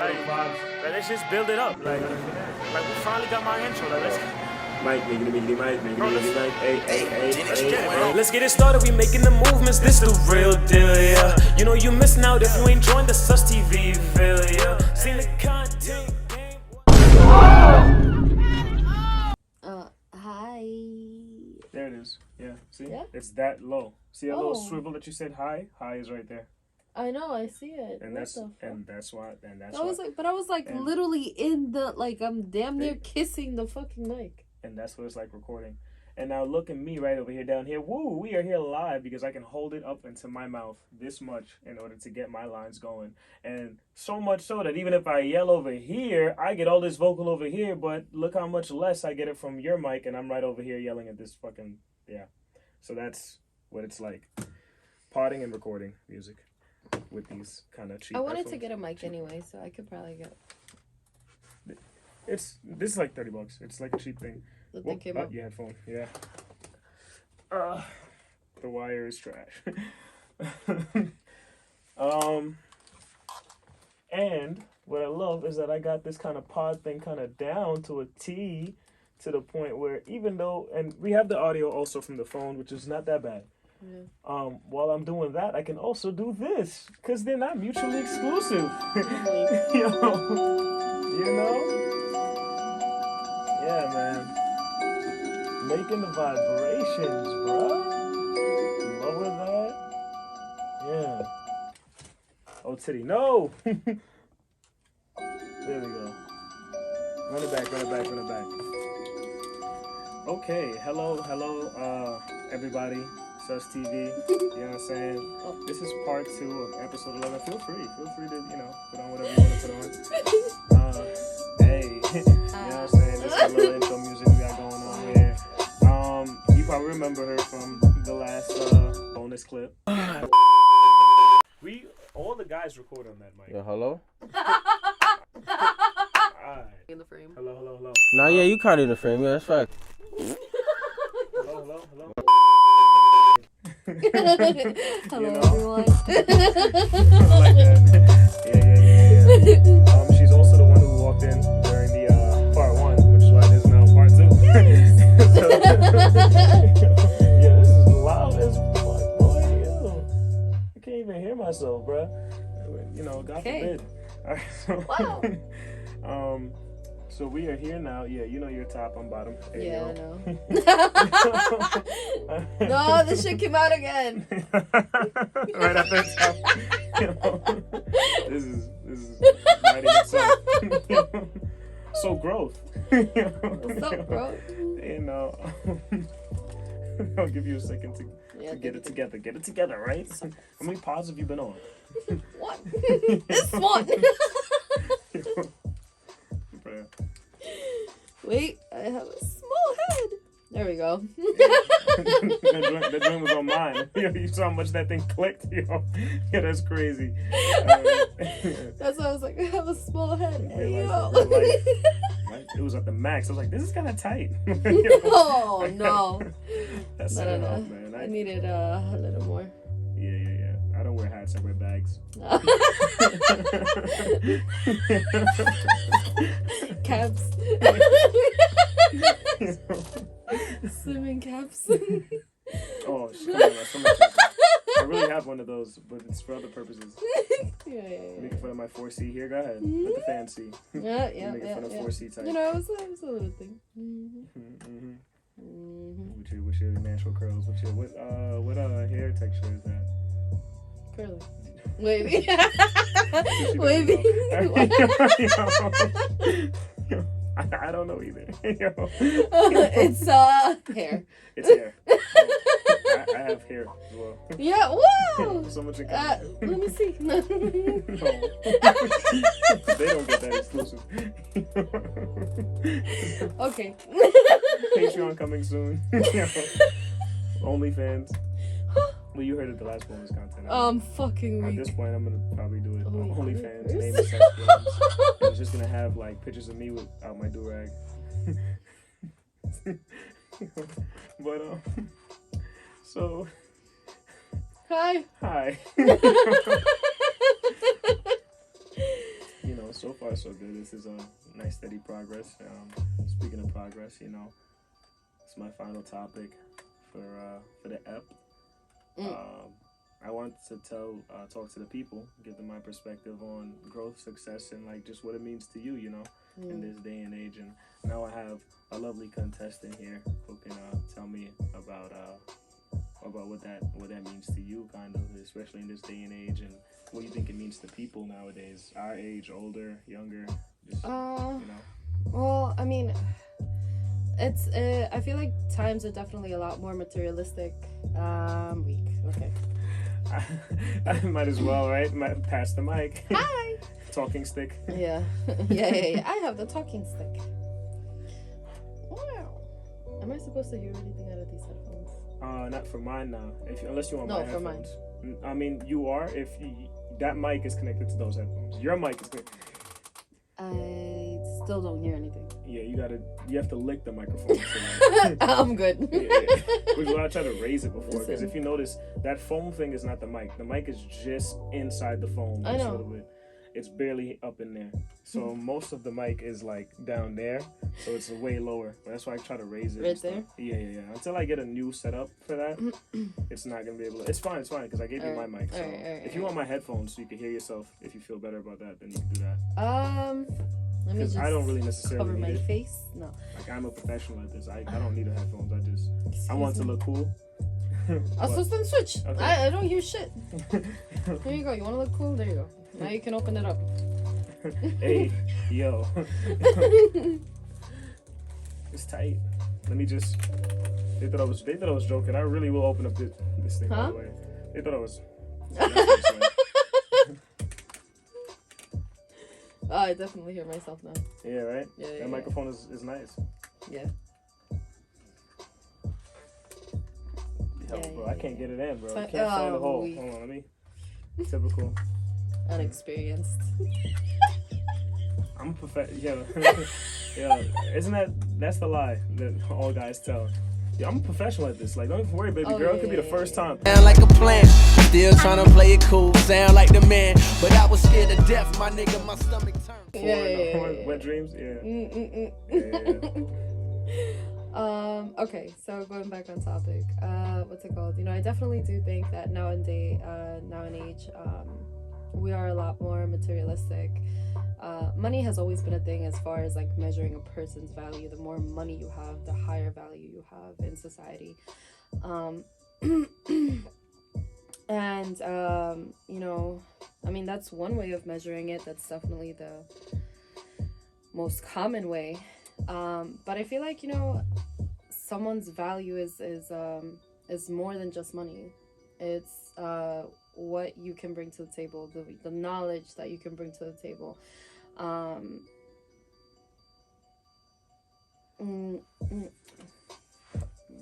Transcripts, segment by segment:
let's just build it up. Like we finally got my intro. Like, let's. Mike, hey. Let's get it started. We making the movements. This the real deal, yeah. You know you missing out if you ain't joined the Sustv yeah. Seen the content. Hi. There it is. Yeah. See? Yeah? It's that low. See that little swivel that you said hi? Hi is right there. I know, I see it. And that's why. I was literally in the I'm damn near kissing the fucking mic. And that's what it's like recording. And now look at me right over here down here. Woo, we are here live because I can hold it up into my mouth this much in order to get my lines going. And so much so that even if I yell over here, I get all this vocal over here, but look how much less I get it from your mic and I'm right over here yelling at this fucking, yeah. So that's what it's like. Podding and recording music with these kind of cheap I wanted headphones. to get a mic anyway, so I could probably get... This is like $30. It's like a cheap thing. The thing came up. Your headphone, yeah. The wire is trash. And what I love is that I got this kind of pod thing kind of down to a T, to the point where even though, and we have the audio also from the phone, which is not that bad. Yeah. While I'm doing that, I can also do this because they're not mutually exclusive. You know? Yeah, man. Making the vibrations, bro. Lower that. Yeah. Oh, titty. No! There we go. Run it back. Okay. Hello, everybody. Sustv. You know what I'm saying? This is part 2 of episode 11. Feel free to, put on whatever you want to put on. Hey. You know what I'm saying? This is a little intro music we got going on here. You probably remember her from the last bonus clip. All the guys record on that mic. Yo, hello? Alright. In the frame. Hello. Nah, yeah, you kind of in the frame. Yeah, that's fact. Hello. Hello, everyone. Like that. Yeah. She's also the one who walked in during the part 1, which is why it is now part 2. So, yeah, this is loud as fuck, boy. Ew. I can't even hear myself, bro. You know, God forbid. All right, so we are here now. Yeah, you know you're top, I'm bottom. Hey, yeah, I know. No, this shit came out again. Right after the top. This is writing itself. So growth. What's up, bro? You know, I'll give you a second to get it together. Get it together, right? How many pods have you been on? One. This one. Wait, I have a small head. There we go. That joint was on mine. You saw how much that thing clicked, yo. Yeah, that's crazy. That's why I was like, I have a small head. Hey, yo. It was at the max. I was like, this is kind of tight. Oh, no. That's set it off, man. I needed a little more. Yeah. I don't wear hats, I wear bags. Caps. Swimming caps. Oh, shit. I really have one of those, but it's for other purposes. Yeah. Making fun of my 4C here. Go ahead. Let the fans see. Yeah. Making fun of 4C type. You know, it was a little thing. What's your natural curls? What hair texture is that? Curly. Wavy. Wavy. I don't know either. It's hair. It's hair. I have hair as well. Yeah, wow! So much in common. Let me see. No. They don't get that exclusive. Okay. Patreon coming soon. OnlyFans. Well, you heard it the last bonus content. Fucking weak. At this point, I'm gonna probably do it on OnlyFans. Really? Name it Sex Games. It's just gonna have like pictures of me without my do-rag. But so. Hi. So far, so good. This is a nice, steady progress. Speaking of progress, you know, it's my final topic for the ep. I want to talk to the people, give them my perspective on growth, success, and like just what it means to you, you know, in this day and age. And now I have a lovely contestant here who can tell me about what that means to you, kind of, especially in this day and age, and what you think it means to people nowadays, our age, older, younger, just you know. Well, I mean, it's I feel like times are definitely a lot more materialistic. Weak. Okay. I might as well, right? Pass the mic. Hi. Talking stick. Yeah. Yeah. I have the talking stick. Wow. Am I supposed to hear anything out of these headphones? Not for mine now. Unless you want No, my for headphones. I mean, you are if that mic is connected to those headphones. Your mic is connected. I still don't hear anything. Yeah, you have to lick the microphone. I'm good. Which is why I tried to raise it before, because if you notice, that foam thing is not the mic. The mic is just inside the foam. I know. A little bit. It's barely up in there. So most of the mic is like down there, so it's way lower. But that's why I try to raise it. Right there? Yeah. Until I get a new setup for that, it's not gonna be able to. It's fine, because I gave you my mic. So if you want my headphones so you can hear yourself, if you feel better about that, then you can do that. Let me just I don't really necessarily cover my need it. face. No. Like, I'm a professional at this. I don't need the headphones. I want to look cool. So then switch. Okay. I don't hear shit. There you go. You want to look cool? There you go. Now you can open it up. Hey, yo. It's tight. Let me just. They thought I was joking. I really will open up this thing, by the way. They thought I was. Oh, I definitely hear myself now. Yeah, right? Yeah, that microphone is nice. Yeah. Bro, I can't get it in, bro. I But, can't find the hole. we- Hold on, let me. Typical. Unexperienced. I'm a professional. Yeah, that's the lie that all guys tell. Yeah, I'm a professional at this. Like, don't even worry, baby girl. It could be the first time. Sound like a plan, still trying to play it cool. Sound like the man, but I was scared to death. My nigga, my stomach turned. Wet dreams. Yeah. Okay, so going back on topic, what's it called? You know, I definitely do think that now and age, we are a lot more materialistic. Money has always been a thing as far as like measuring a person's value. The more money you have, the higher value you have in society. You know, I mean, that's one way of measuring it. That's definitely the most common way. But I feel like, you know, someone's value is more than just money. It's what you can bring to the table, the knowledge that you can bring to the table.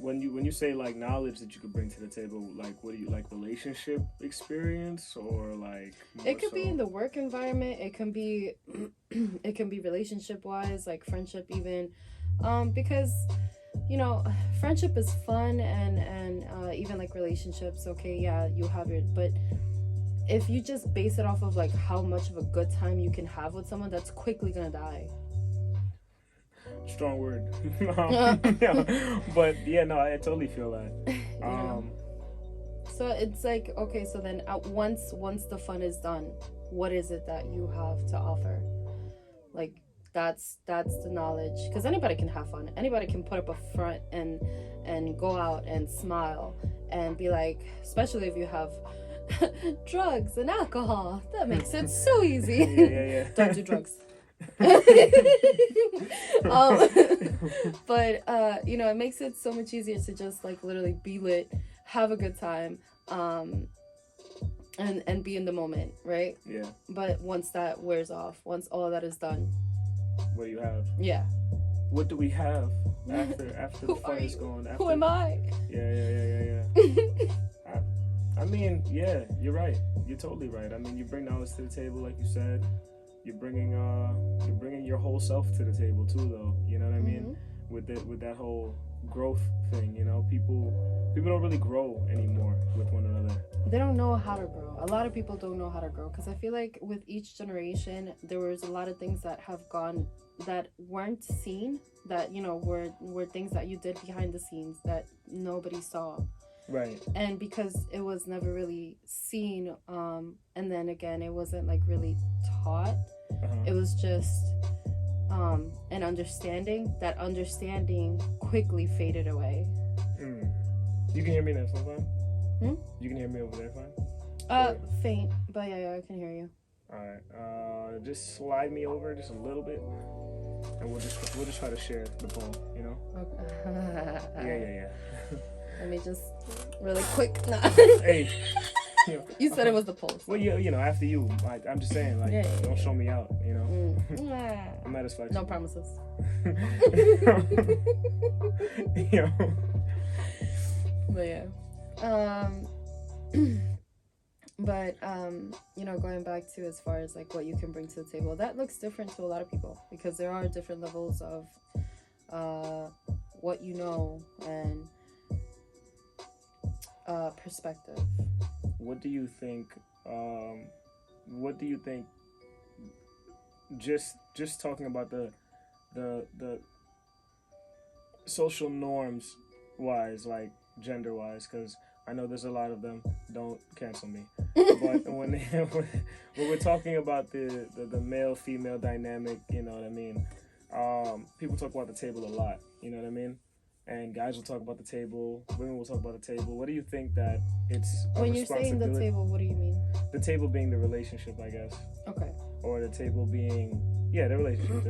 When you say like knowledge that you could bring to the table, like what do you like, relationship experience or like? It could be in the work environment. It can be it can be relationship wise, like friendship even, because you know, friendship is fun and even like relationships. Okay, yeah, you have your, but if you just base it off of like how much of a good time you can have with someone, that's quickly gonna die. Strong word. Yeah, but yeah, no, I totally feel that. You know? So it's like, okay, so then once the fun is done, what is it that you have to offer? Like that's the knowledge, because anybody can have fun. Anybody can put up a front and go out and smile and be like, especially if you have drugs and alcohol, that makes it so easy. Yeah. Don't do drugs. But you know, it makes it so much easier to just like literally be lit, have a good time, and be in the moment, right? Yeah. But once that wears off, once all that is done, what do you have? Yeah. What do we have after the fun is gone? Who am I? Yeah. I mean, yeah, you're right. You're totally right. I mean, you bring knowledge to the table, like you said. You're bringing your whole self to the table too, though. You know what I mean? With that whole growth thing. You know, people don't really grow anymore with one another. They don't know how to grow. A lot of people don't know how to grow, because I feel like with each generation there was a lot of things that have gone that weren't seen, that, you know, were things that you did behind the scenes that nobody saw. Right. And because it was never really seen, and then again, it wasn't like really taught. It was just an understanding. That understanding quickly faded away. You can hear me now, so fine? You can hear me over there, fine? Faint, but yeah, I can hear you. All right. Just slide me over just a little bit, and we'll just try to share the poem. You know? Okay. Yeah. Let me just really quick. Nah. Hey. You said it was the pulse. Well, you know, after you. I'm just saying, like, don't show me out. You know? I'm not as flexible. No promises. You know? But yeah. But you know, going back to as far as like what you can bring to the table, that looks different to a lot of people, because there are different levels of what you know and perspective. What do you think? Just talking about the social norms wise, like gender wise, because I know there's a lot of them. Don't cancel me. But when we're talking about the male female dynamic, you know what I mean? People talk about the table a lot. You know what I mean? And guys will talk about the table, women will talk about the table. What do you think that it's a When you're saying the table, what do you mean? The table being the relationship, I guess. Okay. Or the table being, the relationship.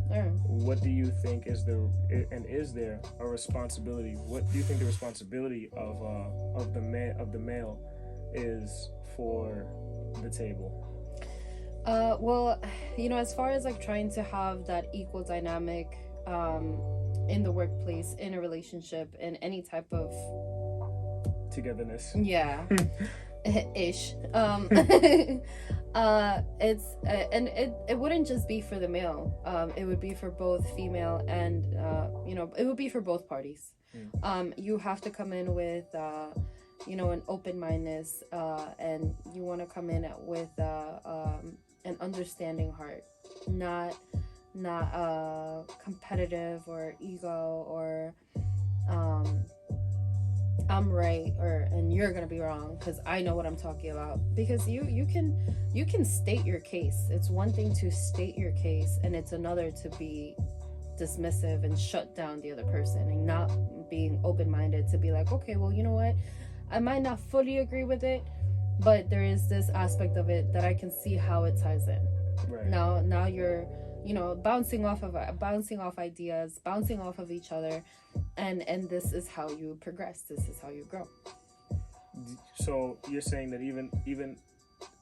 Alright. What do you think is there a responsibility? What do you think the responsibility of the male is for the table? Well, you know, as far as like trying to have that equal dynamic in the workplace, in a relationship, in any type of togetherness. Yeah. Ish. It's and it wouldn't just be for the male. It would be for both female and you know, it would be for both parties. You have to come in with you know, an open-mindedness, and you want to come in with an understanding heart, not competitive or ego or I'm right and you're gonna be wrong because I know what I'm talking about. Because you can state your case. It's one thing to state your case, and it's another to be dismissive and shut down the other person, and not being open-minded to be like, okay, well, you know what, I might not fully agree with it, but there is this aspect of it that I can see how it ties in. Right. Now you're, you know, bouncing off ideas, bouncing off of each other, and this is how you progress. This is how you grow. So you're saying that even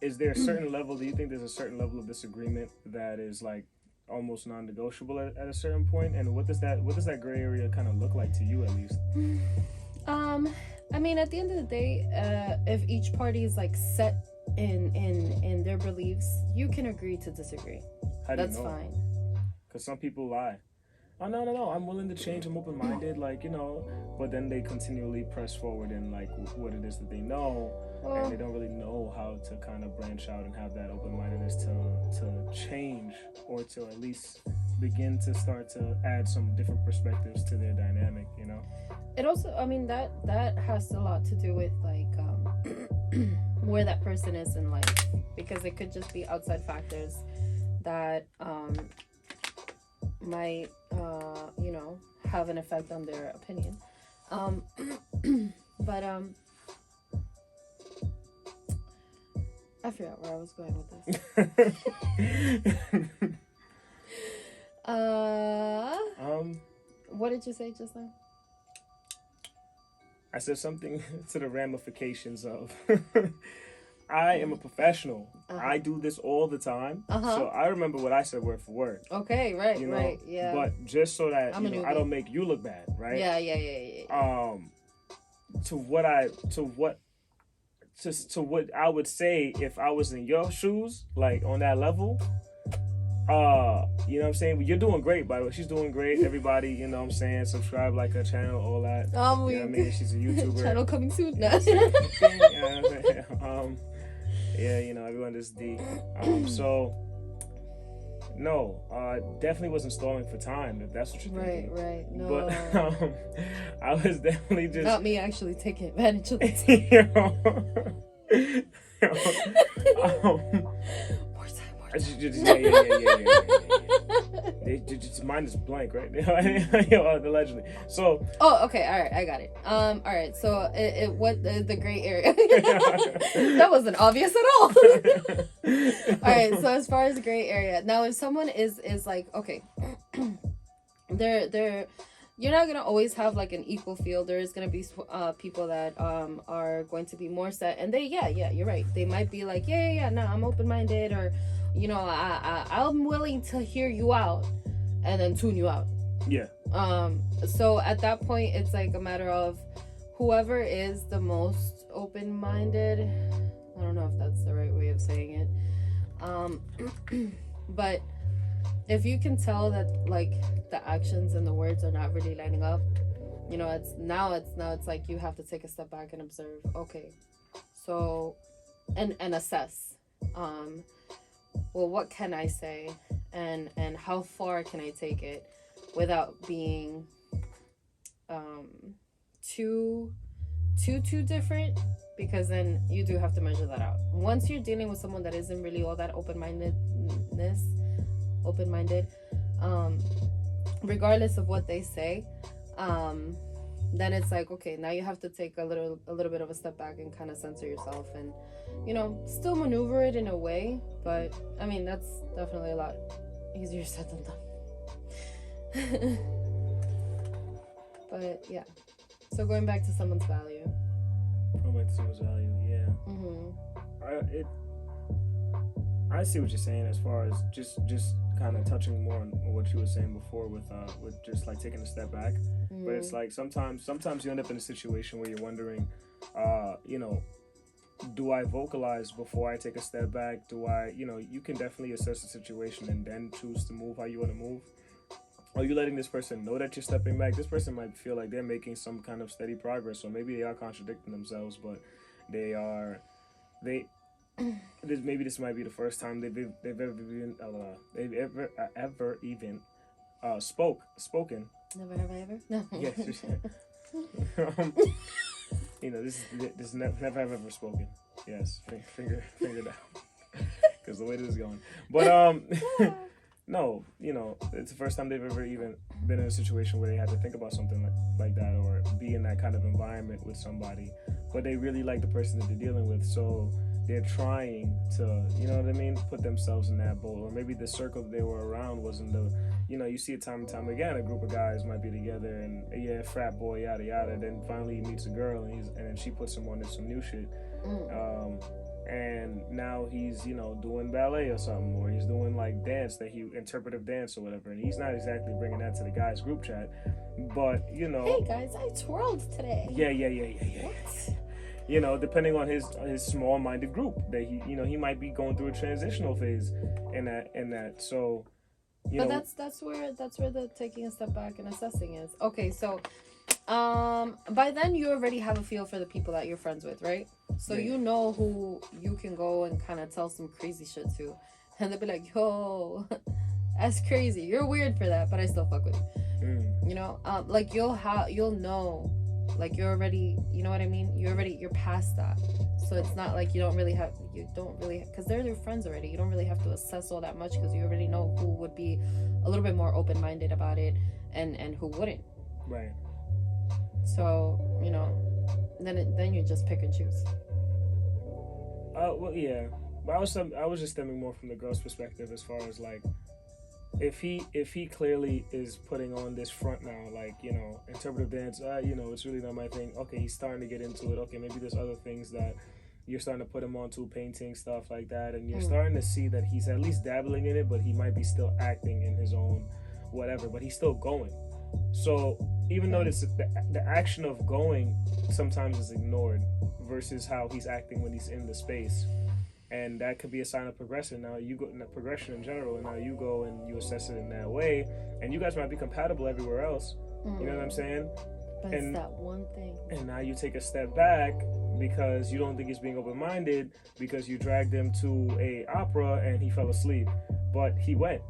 is there a certain level? Do you think there's a certain level of disagreement that is like almost non-negotiable at a certain point? And what does that gray area kind of look like to you, at least? I mean, at the end of the day, if each party is like set in their beliefs, you can agree to disagree. That's fine. Because some people lie. Oh, no, I'm willing to change, I'm open-minded, like, you know, but then they continually press forward in like what it is that they know, and they don't really know how to kind of branch out and have that open-mindedness to change, or to at least begin to start to add some different perspectives to their dynamic, you know? It also, I mean, that has a lot to do with like where that person is in life, because it could just be outside factors that might you know, have an effect on their opinion. But I forgot where I was going with this. What did you say just now? I said something to the ramifications of I am a professional. I do this all the time. So I remember what I said word for word. Okay, right, you know? right, yeah. But just so that you know, I don't make you look bad, right? Yeah. To what I would say if I was in your shoes, like on that level, You know what I'm saying? You're doing great, by the way. She's doing great. Everybody, you know what I'm saying? Subscribe, like her channel, all that. You know what I mean? She's a YouTuber. Channel coming soon. No. Yeah, you know, everyone is D. So, no, definitely wasn't stalling for time, if that's what you're thinking. Right. No. But I was definitely just... Not me actually taking advantage of this. Mine is blank, right? Allegedly. So. Oh, okay. All right, I got it. All right. So, what the gray area? That wasn't obvious at all. All right. So, as far as the gray area, now if someone is like, okay, they're you're not gonna always have like an equal field. There is gonna be people that are going to be more set, and you're right. They might be like, no, I'm open-minded, or you know, I'm willing to hear you out, and then tune you out. Yeah. So at that point, it's like a matter of whoever is the most open-minded. I don't know if that's the right way of saying it. But if you can tell that like the actions and the words are not really lining up, you know, it's like you have to take a step back and observe. Okay, so and assess. Well, what can I say, and how far can I take it without being too different? Because then you do have to measure that out. Once you're dealing with someone that isn't really all that open-minded, regardless of what they say, then it's like, okay, now you have to take a little bit of a step back and kind of censor yourself, and you know, still maneuver it in a way. But I mean, that's definitely a lot easier said than done. But yeah, so going back to someone's value. Yeah. Mm-hmm. I see what you're saying as far as just kind of touching more on what you were saying before with just like taking a step back. Mm-hmm. But it's like sometimes you end up in a situation where you're wondering, you know, do I vocalize before I take a step back? Do I, you know, you can definitely assess the situation and then choose to move how you want to move. Are you letting this person know that you're stepping back? This person might feel like they're making some kind of steady progress, or maybe they are contradicting themselves, but maybe this might be the first time they've ever even spoken. Never have I ever? No. Yes. You know, this never have ever spoken. Yes, finger down, because the way this is going. But no, you know, it's the first time they've ever even been in a situation where they had to think about something like that, or be in that kind of environment with somebody. But they really like the person that they're dealing with, so they're trying to, you know what I mean, put themselves in that boat. Or maybe the circle that they were around wasn't the, you know, you see it time and time again, a group of guys might be together and yeah, frat boy, yada yada, then finally he meets a girl and then she puts him on to some new shit. And now he's, you know, doing ballet or something, or he's doing like interpretive dance or whatever, and he's not exactly bringing that to the guys group chat, but you know, hey guys, I twirled today. Yeah. What? You know, depending on his small-minded group, that he might be going through a transitional phase in that. So, but that's where the taking a step back and assessing is. Okay, so by then you already have a feel for the people that you're friends with, right? So you know who you can go and kind of tell some crazy shit to, and they'll be like, yo, that's crazy, you're weird for that, but I still fuck with you. You know, like you'll know. Like you're already, you know what I mean? You're past that. So it's not like you don't really because they're your friends already. You don't really have to assess all that much, because you already know who would be a little bit more open-minded about it and who wouldn't. Right. So, you know, then you just pick and choose. Well, yeah. But I was just stemming more from the girl's perspective, as far as like, if he clearly is putting on this front now, like, you know, interpretive dance, you know, it's really not my thing. Okay, he's starting to get into it. Okay, maybe there's other things that you're starting to put him onto, painting, stuff like that, and you're starting to see that he's at least dabbling in it, but he might be still acting in his own whatever, but he's still going. So even though the action of going sometimes is ignored versus how he's acting when he's in the space, And that could be a sign of progression. Now you go in the progression in general, and now you go and you assess it in that way, and you guys might be compatible everywhere else. You know what I'm saying? But And- it's that one thing. And now you take a step back because you don't think he's being open-minded because you dragged him to a opera and he fell asleep, but he went.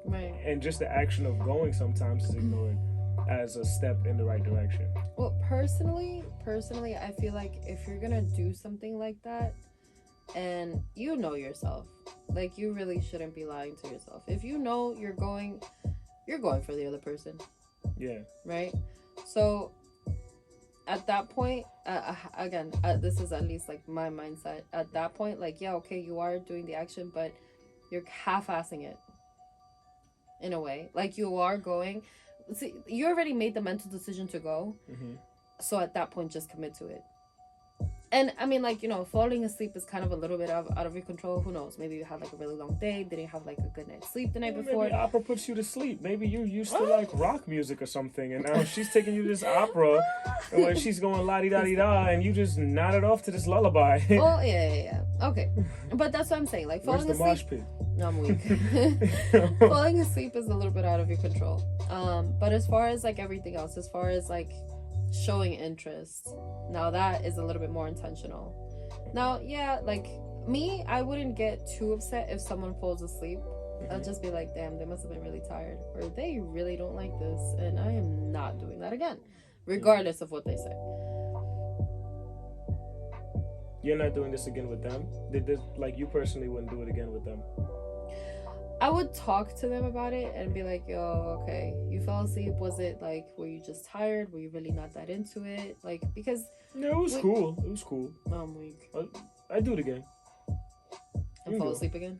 Right. And just the action of going sometimes is ignored as a step in the right direction. Well, personally, I feel like if you're gonna do something like that, and you know yourself, like, you really shouldn't be lying to yourself. If you know you're going for the other person, Yeah. right? So at that point, again, this is at least like my mindset. At that point, like, yeah, okay, you are doing the action, but you're half-assing it in a way. Like, you are going. See, you already made the mental decision to go. So at that point, just commit to it. And I mean, like, you know, falling asleep is kind of a little bit out of your control. Who knows? Maybe you had like a really long day, didn't have like a good night's sleep the night before. Maybe opera puts you to sleep. Maybe you used to like rock music or something, and now she's taking you to this opera, and when she's going la-di-da-di-da, and you just nodded off to this lullaby. Oh, yeah. Okay. But that's what I'm saying. Like, Where's falling the asleep. mosh pit? No, I'm weak. Falling asleep is a little bit out of your control. But as far as like everything else, as far as like showing interest, now that is a little bit more intentional. Now, yeah, like me, I wouldn't get too upset if someone falls asleep. I'll just be like, damn, they must have been really tired, or they really don't like this, and I am not doing that again, regardless of what they say. You're not doing this again with them? Did this, like, you personally wouldn't do it again with them? I would talk to them about it and be like, yo, okay, you fell asleep. Was it like, were you just tired? Were you really not that into it? Like, because... Yeah, it was cool. It was cool. I'm weak. I'd do it again. And fall asleep again?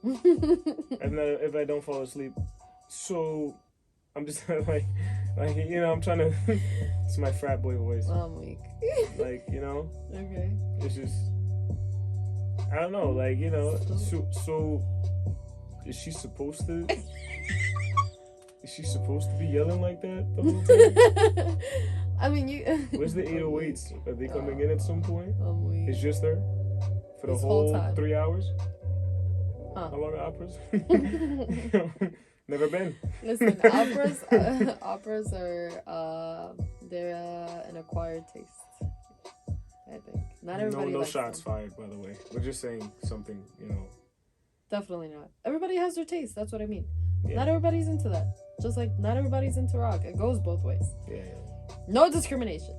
If I don't fall asleep. So, I'm just like, you know, I'm trying to... It's my frat boy voice. I'm weak. Like, you know? Okay. It's just... I don't know, like, you know, so is she supposed to be yelling like that the whole time? I mean, you... Where's the 808s? Are they coming in at some point? I'm weak. It's just her? For the This whole whole time. 3 hours? Huh. How long are operas? Never been. Listen, operas are, they're an acquired taste, I think. Not everybody No likes shots them. fired, by the way. We're just saying something, you know. Definitely not. Everybody has their taste. That's what I mean. Yeah. Not everybody's into that. Just like not everybody's into rock. It goes both ways. Yeah. No discrimination.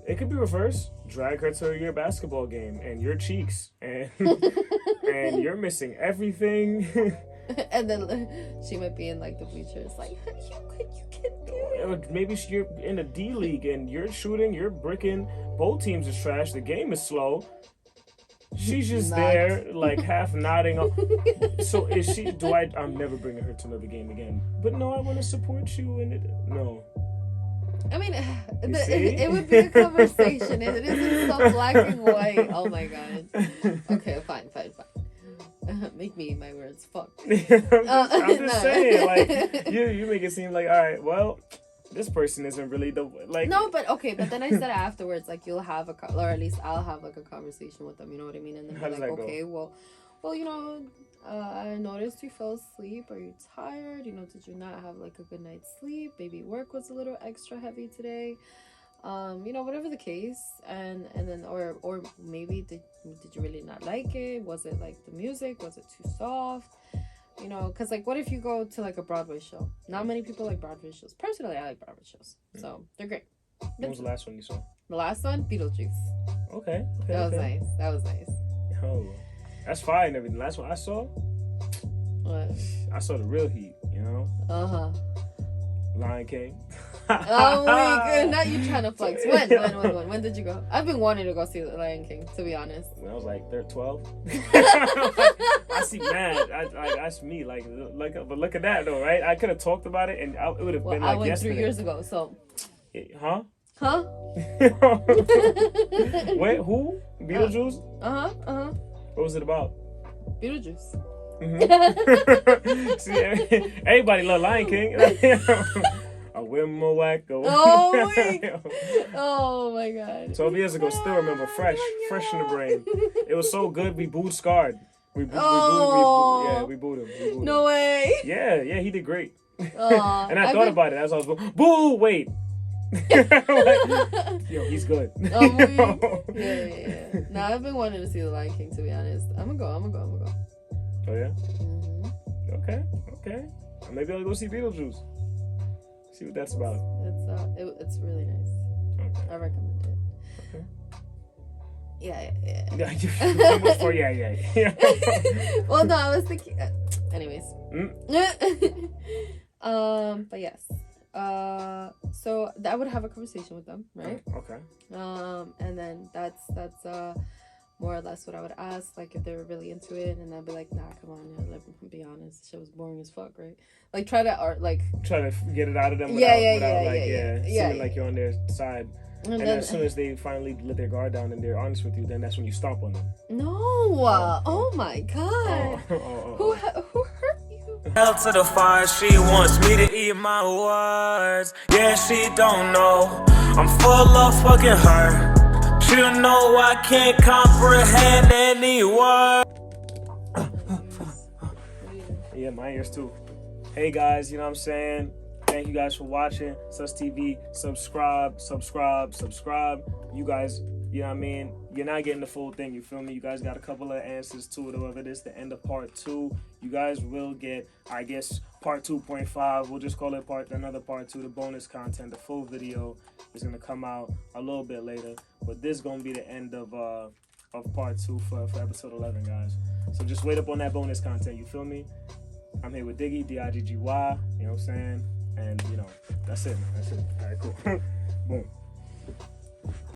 It could be reversed. Drag her to your basketball game and your cheeks and and you're missing everything. And then she might be in like the bleachers, like, you can do it. Or maybe you're in the D League and you're shooting, you're bricking. Both teams is trash. The game is slow. She's just Not. there, like half nodding. So is she? I'm never bringing her to another game again. But no, I want to support you. And no. I mean, see? it would be a conversation. It isn't so black and white. Oh my god. Okay, fine. Make me eat my words. Fuck. I'm just No. saying, like you make it seem like, all right, well, this person isn't really the like. No, but okay, but then I said afterwards, like, you'll have or at least I'll have like a conversation with them. You know what I mean? And then How be does like, that go? okay, well, you know, I noticed you fell asleep. Are you tired? You know, did you not have like a good night's sleep? Maybe work was a little extra heavy today. You know, whatever the case, and then or maybe did you really not like it? Was it like the music? Was it too soft? You know, because like, what if you go to like a Broadway show? Not many people like Broadway shows. Personally, I like Broadway shows, so they're great. When was the last one you saw? The last one, Beetlejuice. Okay. That was nice. Oh, that's fine and everything. Last one I saw the real heat. You know, Lion King. Oh my god, not you trying to flex. When did you go? I've been wanting to go see The Lion King, to be honest. When I was like 12. I see mad. That's me. Like, but look at that though, right? I could have talked about it, and it would have been like I went yesterday. 3 years ago, so. Huh? Wait, who? Beetlejuice? What was it about? Beetlejuice. See, everybody love Lion King. A we're more wacko. Oh my god. 12 years ago, still remember, fresh in the brain. It was so good, we booed Scarred. We booed him. No way. Yeah, he did great. Oh, And I thought about it as I was boo, wait. Like, yo, he's good. Yeah. Nah, I've been wanting to see The Lion King, to be honest. I'm gonna go. Oh yeah? Mm-hmm. Okay. Maybe I'll go see Beetlejuice. See what that's about. It's really nice. Okay. I recommend it. Okay. Yeah. Yeah. Well, no, I was thinking. Anyways. Mm. But yes. So I would have a conversation with them, right? Okay. And then that's more or less what I would ask, like if they were really into it, and I'd be like, nah, come on, like, be honest, shit was boring as fuck, right? Like try to get it out of them without seeming like you're on their side. And then as soon as they finally let their guard down and they're honest with you, then that's when you stomp on them. No, oh my god, who hurt you? Hell to the fire, she wants me to eat my words. Yeah, she don't know I'm full of fucking her. She don't know I can't comprehend any word. Yeah, my ears too. Hey guys, you know what I'm saying? Thank you guys for watching Sustv. Subscribe. You guys, you know what I mean? You're not getting the full thing, you feel me? You guys got a couple of answers to it, whatever it is, the end of part 2. You guys will get, I guess, part 2.5. We'll just call it another part 2, the bonus content. The full video is going to come out a little bit later. But this is going to be the end of part 2 for episode 11, guys. So just wait up on that bonus content, you feel me? I'm here with Diggy, D-I-G-G-Y, you know what I'm saying? And, you know, that's it, man. That's it. All right, cool. Boom.